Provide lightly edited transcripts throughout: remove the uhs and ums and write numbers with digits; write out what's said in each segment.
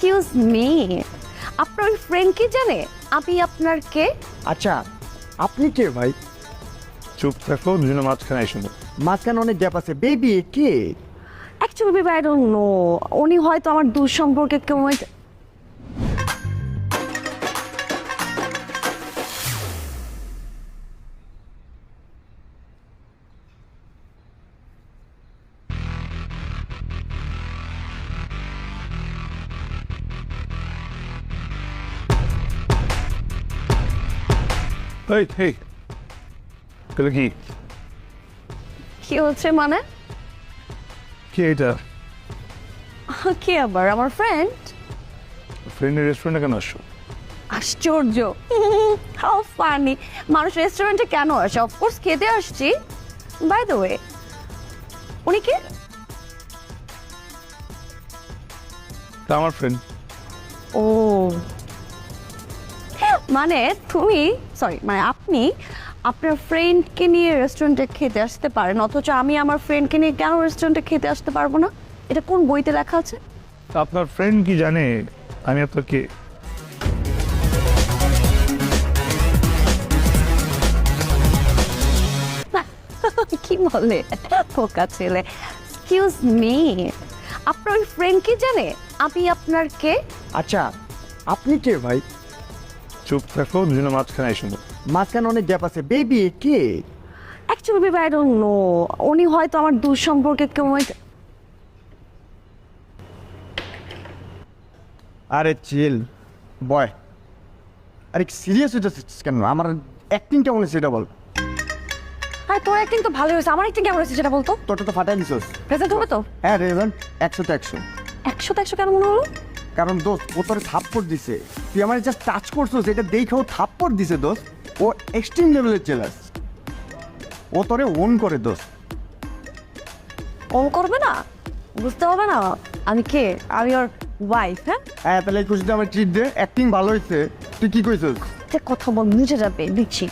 Excuse me, আপনার ওই friend কি জানে আমি আপনার কে? আচ্ছা, আপনি কে ভাই? চুপ থাকো, দুজনে মাঝখানে এসে মাঝখানে অনেক গ্যাপ আছে। Baby K? Actually baby I don't know, উনি হয়তো আমার দূর সম্পর্কে কেউ এই হেই তাহলে কি কি হচ্ছে মানে? কি এটা? কি আবার আমার ফ্রেন্ড? ফ্রেন্ডের রেস্টুরেন্টে কেন আসছো? আশ্চর্য, হাউ ফানি। মানুষ রেস্টুরেন্টে কেন আসে? অফকোর্স খেতে আসছি। বাই দ্য ওয়ে, উনি কে? তা আমার ফ্রেন্ড। ও মানে তুমি, সরি মানে আপনি আপনার ফ্রেন্ডকে নিয়ে রেস্টুরেন্টে খেতে আসতে পারেন, অথচ আমি আমার ফ্রেন্ডকে নিয়ে কেন রেস্টুরেন্টে খেতে আসতে পারবো না? এটা কোন বইতে লেখা আছে? তা আপনার ফ্রেন্ড কি জানে আমি আপনার কে? কি বলে পোকা ছেলে। এক্সকিউজ মি, আপনার ওই ফ্রেন্ড কি জানে আমি আপনার কে? আচ্ছা, আপনি কে ভাই? চুপ থাকো, দুজনে মাঝখানে এসে মাঝখানে অনেক গ্যাপ আছে। Baby K? Actually baby I don't know, উনি হয়তো আমার দূর সম্পর্কে কেউ আরে চিল বয়। আরে সিরিয়াস হইতেছিস কেন? আমার অ্যাক্টিং কেমন হয়েছে এটা বল। হ্যাঁ, তোর অ্যাক্টিং তো ভালোই হয়েছে, আমার অ্যাক্টিং কেমন হয়েছে সেটা বলতো। তোরটা তো ফাটাই দিছস। প্রেজেন্ট হবে তো? হ্যাঁ রেজাল্ট 100 তে 100। 100 কেন মনে হলো? কারণ দোস্ত ও তোরে থাপ্পড় দিছে, তুই আমার জাস্ট টাচ করছিস, এটা দেখেও থাপ্পড় দিছে দোস্ত। ও এক্সট্রিম লেভেলের জেলাস, ও তোরে ওন করে দোস্ত। ওম করবে না, বুঝতে হবে না আমি কে? আমি ওর ওয়াইফ। হ্যাঁ, হ্যাঁ তাহলে এই খুশিতে আমার ট্রিট দে। অ্যাক্টিং ভালো হয়েছে, তুই কি কইছিস? কথা বল, নিচে যাবে দিচ্ছি।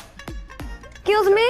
Excuse me,